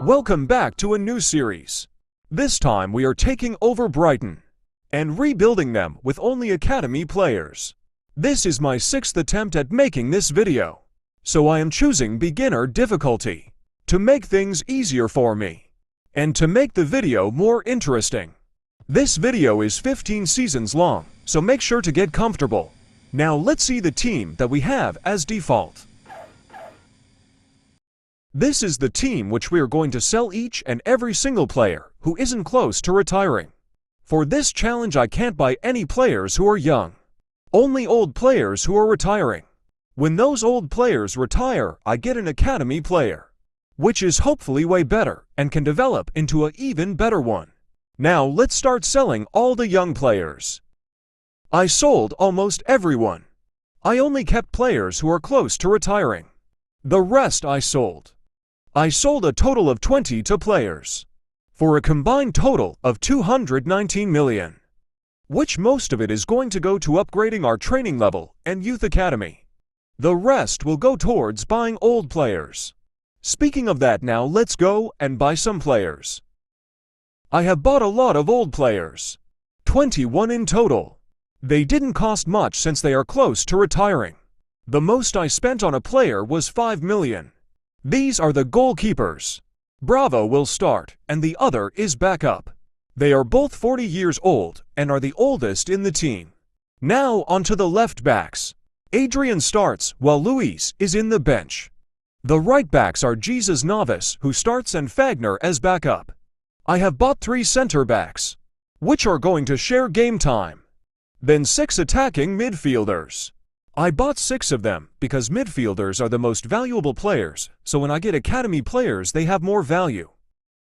Welcome back to a new series. This time we are taking over Brighton and rebuilding them with only academy players. This is my 6th attempt at making this video, so I am choosing beginner difficulty to make things easier for me and to make the video more interesting. This video is 15 seasons long, so make sure to get comfortable. Now let's see the team that we have as default. This is the team which we are going to sell each and every single player who isn't close to retiring. For this challenge I can't buy any players who are young. Only old players who are retiring. When those old players retire, I get an academy player, which is hopefully way better and can develop into an even better one. Now let's start selling all the young players. I sold almost everyone. I only kept players who are close to retiring. The rest I sold. I sold a total of 22 players, for a combined total of 219 million, which most of it is going to go to upgrading our training level and youth academy. The rest will go towards buying old players. Speaking of that, now let's go and buy some players. I have bought a lot of old players, 21 in total. They didn't cost much since they are close to retiring. The most I spent on a player was 5 million. These are the goalkeepers. Bravo will start, and the other is backup. They are both 40 years old and are the oldest in the team. Now onto the left backs. Adrian starts while Luis is in the bench. The right backs are Jesus Navas, who starts, and Fagner as backup. I have bought 3 center backs, which are going to share game time. Then 6 attacking midfielders. I bought 6 of them because midfielders are the most valuable players, so when I get academy players they have more value.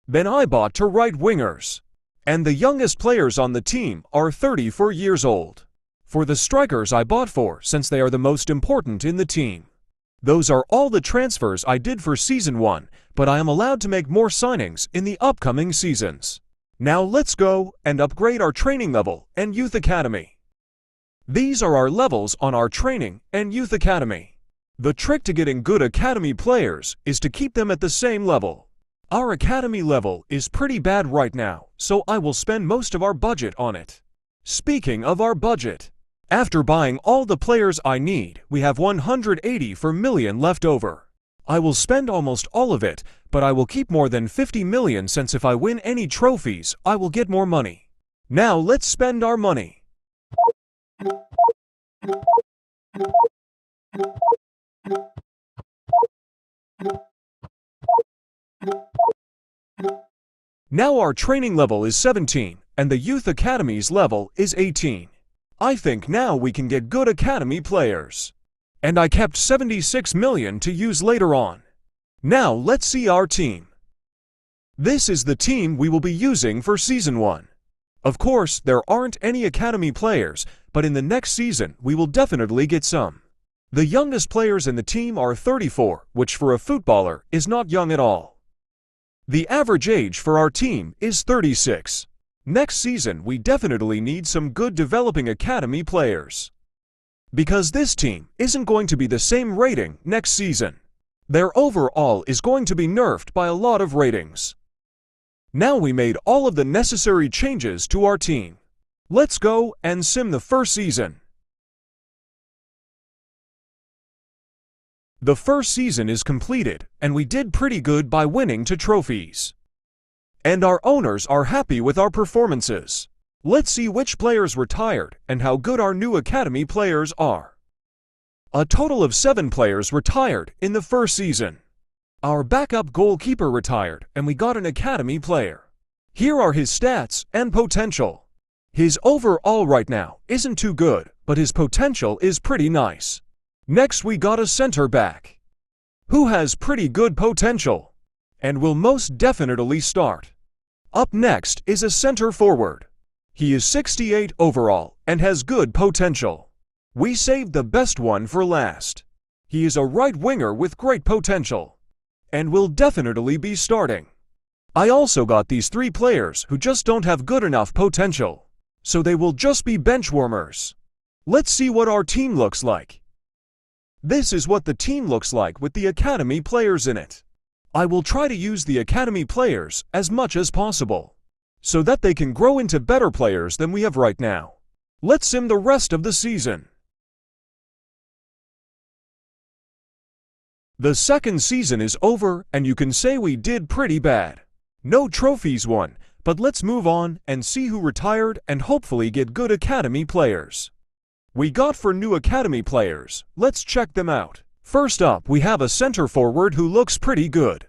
Then I bought 2 right wingers. And the youngest players on the team are 34 years old. For the strikers I bought 4 since they are the most important in the team. Those are all the transfers I did for Season 1, but I am allowed to make more signings in the upcoming seasons. Now let's go and upgrade our training level and youth academy. These are our levels on our training and youth academy. The trick to getting good academy players is to keep them at the same level. Our academy level is pretty bad right now, so I will spend most of our budget on it. Speaking of our budget, after buying all the players I need, we have 184 million left over. I will spend almost all of it, but I will keep more than 50 million since if I win any trophies, I will get more money. Now let's spend our money. Now our training level is 17 and the youth academy's level is 18. I think now we can get good academy players. And I kept 76 million to use later on. Now let's see our team. This is the team we will be using for Season 1. Of course, there aren't any academy players, but in the next season we will definitely get some. The youngest players in the team are 34, which for a footballer is not young at all. The average age for our team is 36. Next season we definitely need some good developing academy players, because this team isn't going to be the same rating next season. Their overall is going to be nerfed by a lot of ratings. Now we made all of the necessary changes to our team. Let's go and sim the first season. The first season is completed, and we did pretty good by winning 2 trophies. And our owners are happy with our performances. Let's see which players retired and how good our new academy players are. A total of 7 players retired in the first season. Our backup goalkeeper retired and we got an academy player. Here are his stats and potential. His overall right now isn't too good, but his potential is pretty nice. Next we got a center back, who has pretty good potential, and will most definitely start. Up next is a center forward. He is 68 overall and has good potential. We saved the best one for last. He is a right winger with great potential, and will definitely be starting. I also got these 3 players who just don't have good enough potential, so they will just be bench warmers. Let's see what our team looks like. This is what the team looks like with the academy players in it. I will try to use the academy players as much as possible, so that they can grow into better players than we have right now. Let's sim the rest of the season. The second season is over, and you can say we did pretty bad. No trophies won, but let's move on and see who retired and hopefully get good academy players. We got for new academy players, let's check them out. First up, we have a center forward who looks pretty good.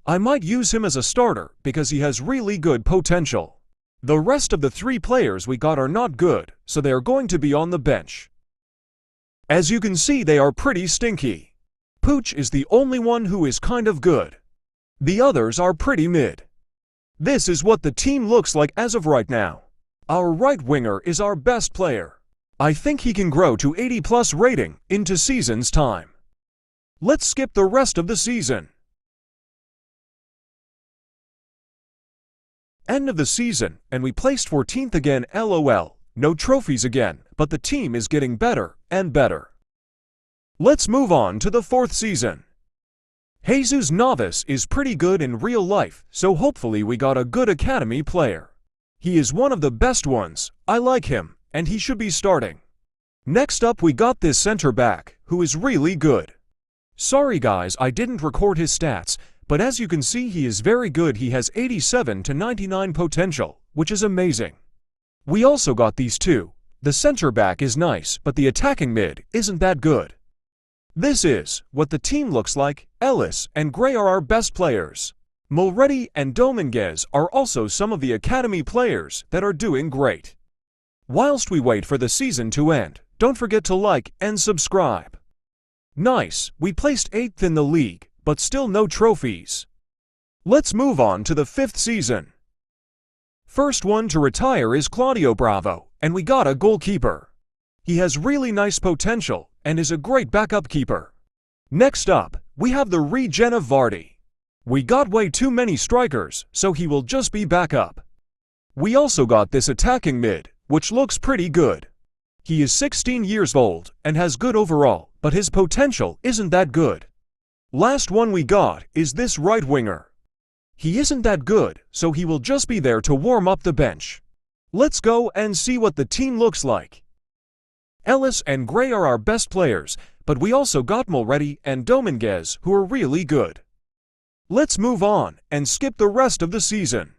I might use him as a starter because he has really good potential. The rest of the 3 players we got are not good, so they are going to be on the bench. As you can see, they are pretty stinky. Pooch is the only one who is kind of good. The others are pretty mid. This is what the team looks like as of right now. Our right winger is our best player. I think he can grow to 80+ rating into season's time. Let's skip the rest of the season. End of the season, and we placed 14th again. LOL. No trophies again, but the team is getting better and better. Let's move on to the 4th season. Jesus Navas is pretty good in real life, so hopefully we got a good academy player. He is one of the best ones. I like him, and he should be starting. Next up, we got this center back, who is really good. Sorry guys, I didn't record his stats, but as you can see, he is very good. He has 87 to 99 potential, which is amazing. We also got these 2. The center back is nice, but the attacking mid isn't that good. This is what the team looks like. Ellis and Gray are our best players. Mulready and Dominguez are also some of the academy players that are doing great. Whilst we wait for the season to end, don't forget to like and subscribe. Nice, we placed 8th in the league, but still no trophies. Let's move on to the 5th season. First one to retire is Claudio Bravo, and we got a goalkeeper. He has really nice potential and is a great backup keeper. Next up, we have the regen of Vardy. We got way too many strikers, so he will just be backup. We also got this attacking mid, which looks pretty good. He is 16 years old and has good overall, but his potential isn't that good. Last one we got is this right winger. He isn't that good, so he will just be there to warm up the bench. Let's go and see what the team looks like. Ellis and Gray are our best players, but we also got Mulready and Dominguez who are really good. Let's move on and skip the rest of the season.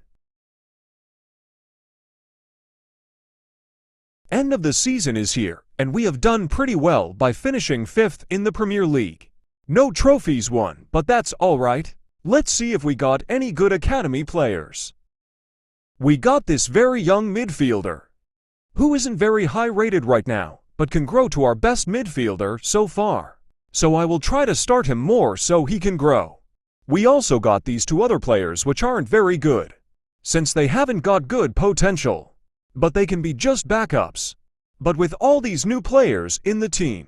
End of the season is here, and we have done pretty well by finishing 5th in the Premier League. No trophies won, but that's alright. Let's see if we got any good academy players. We got this very young midfielder, who isn't very high rated right now, but can grow to our best midfielder so far. So I will try to start him more so he can grow. We also got these 2 other players which aren't very good, since they haven't got good potential. But they can be just backups. But with all these new players in the team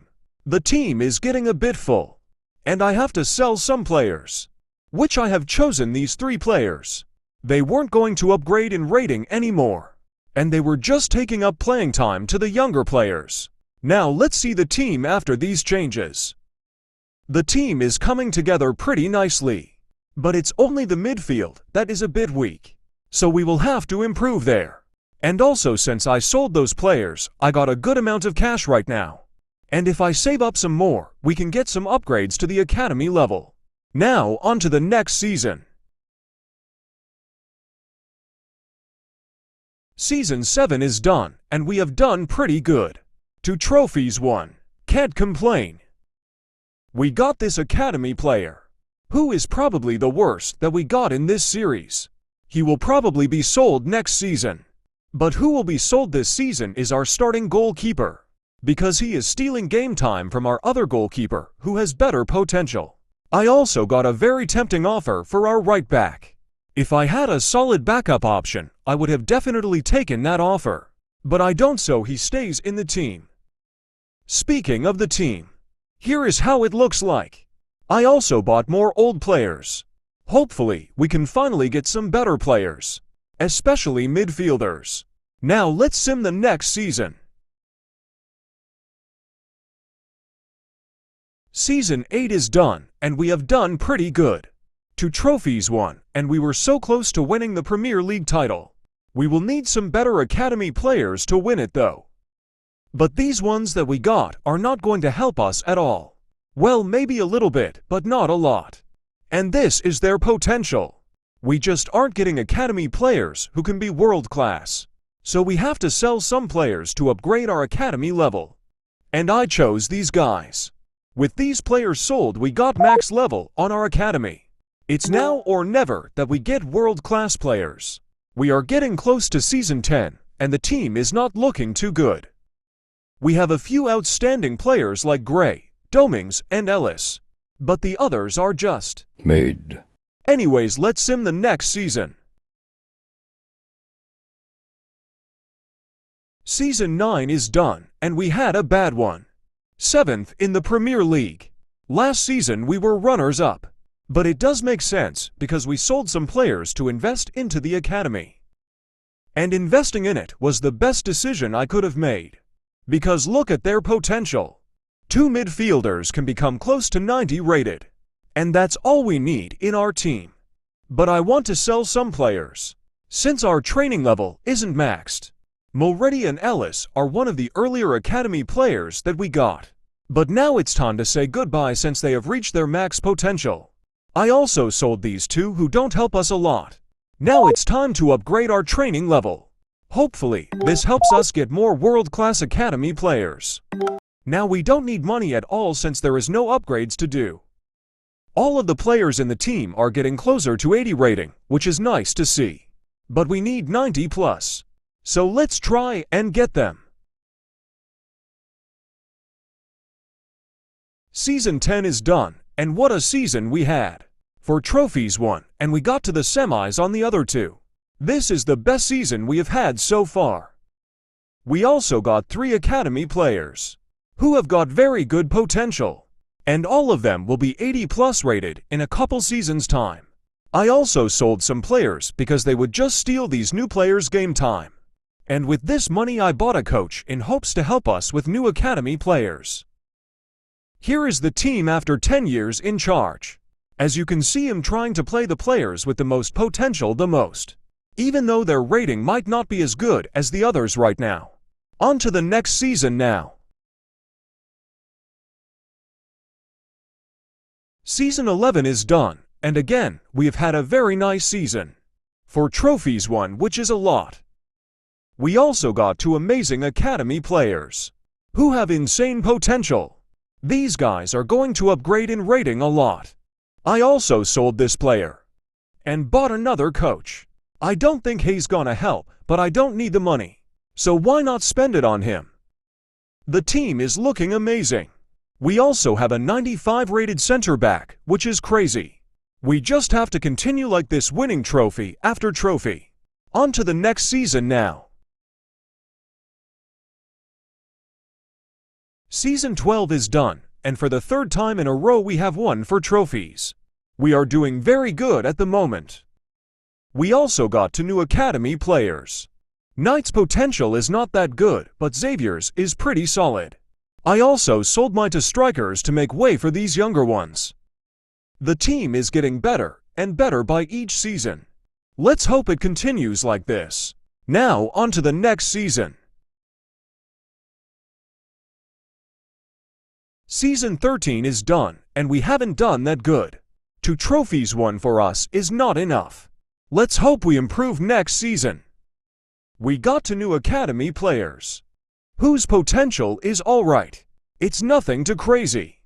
is getting a bit full. And I have to sell some players, which I have chosen these 3 players. They weren't going to upgrade in rating anymore, and they were just taking up playing time to the younger players. Now let's see the team after these changes. The team is coming together pretty nicely, but it's only the midfield that is a bit weak, so we will have to improve there. And also, since I sold those players, I got a good amount of cash right now. And if I save up some more, we can get some upgrades to the academy level. Now, on to the next season. Season 7 is done, and we have done pretty good. 2 trophies won. Can't complain. We got this academy player, who is probably the worst that we got in this series. He will probably be sold next season. But who will be sold this season is our starting goalkeeper, because he is stealing game time from our other goalkeeper who has better potential. I also got a very tempting offer for our right back. If I had a solid backup option, I would have definitely taken that offer. But I don't, so he stays in the team. Speaking of the team, here is how it looks like. I also bought more old players. Hopefully, we can finally get some better players, especially midfielders. Now let's sim the next season. Season 8 is done, and we have done pretty good. 2 trophies won, and we were so close to winning the Premier League title. We will need some better academy players to win it though. But these ones that we got are not going to help us at all. Well, maybe a little bit, but not a lot. And this is their potential. We just aren't getting academy players who can be world class. So we have to sell some players to upgrade our academy level. And I chose these guys. With these players sold, we got max level on our academy. It's now or never that we get world-class players. We are getting close to Season 10, and the team is not looking too good. We have a few outstanding players like Gray, Domings, and Ellis. But the others are just made. Anyways, let's sim the next season. Season 9 is done, and we had a bad one. 7th in the Premier League. Last season we were runners-up. But it does make sense because we sold some players to invest into the academy. And investing in it was the best decision I could have made. Because look at their potential. 2 midfielders can become close to 90 rated. And that's all we need in our team. But I want to sell some players. Since our training level isn't maxed. Mulready and Ellis are one of the earlier academy players that we got. But now it's time to say goodbye since they have reached their max potential. I also sold these 2 who don't help us a lot. Now it's time to upgrade our training level. Hopefully, this helps us get more world-class academy players. Now we don't need money at all since there is no upgrades to do. All of the players in the team are getting closer to 80 rating, which is nice to see. But we need 90 plus. So let's try and get them. Season 10 is done, and what a season we had. 4 trophies won, and we got to the semis on the other 2. This is the best season we have had so far. We also got 3 academy players, who have got very good potential, and all of them will be 80 plus rated in a couple seasons time. I also sold some players because they would just steal these new players' game time. And with this money I bought a coach in hopes to help us with new academy players. Here is the team after 10 years in charge. As you can see, I'm trying to play the players with the most potential the most, even though their rating might not be as good as the others right now. On to the next season now. Season 11 is done, and again, we have had a very nice season. 4 trophies won, which is a lot. We also got 2 amazing academy players, who have insane potential. These guys are going to upgrade in rating a lot. I also sold this player and bought another coach. I don't think he's gonna help, but I don't need the money, so why not spend it on him? The team is looking amazing. We also have a 95 rated center back, which is crazy. We just have to continue like this, winning trophy after trophy. On to the next season now. Season 12 is done, and for the 3rd time in a row we have won 4 trophies. We are doing very good at the moment. We also got 2 new academy players. Knight's potential is not that good, but Xavier's is pretty solid. I also sold my 2 strikers to make way for these younger ones. The team is getting better and better by each season. Let's hope it continues like this. Now on to the next season. Season 13 is done, and we haven't done that good. 2 trophies won for us is not enough. Let's hope we improve next season. We got 2 new academy players, whose potential is alright. It's nothing too crazy.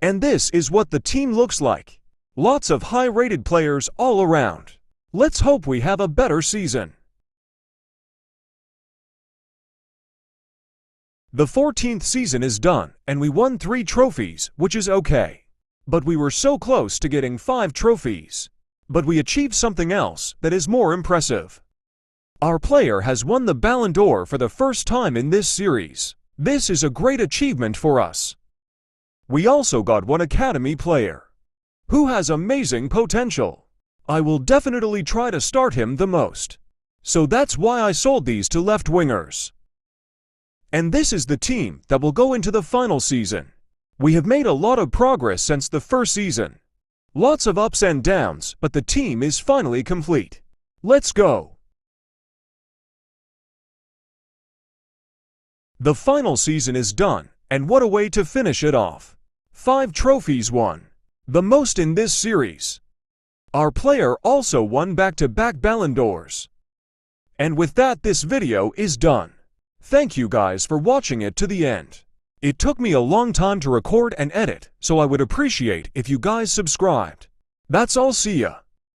And this is what the team looks like. Lots of high-rated players all around. Let's hope we have a better season. The 14th season is done, and we won 3 trophies, which is okay. But we were so close to getting 5 trophies. But we achieved something else that is more impressive. Our player has won the Ballon d'Or for the first time in this series. This is a great achievement for us. We also got 1 academy player, who has amazing potential. I will definitely try to start him the most. So that's why I sold these 2 left wingers. And this is the team that will go into the final season. We have made a lot of progress since the first season. Lots of ups and downs, but the team is finally complete. Let's go! The final season is done, and what a way to finish it off. 5 trophies won, the most in this series. Our player also won back-to-back Ballon d'Ors. And with that, this video is done. Thank you guys for watching it to the end. It took me a long time to record and edit, so I would appreciate if you guys subscribed. That's all, see ya.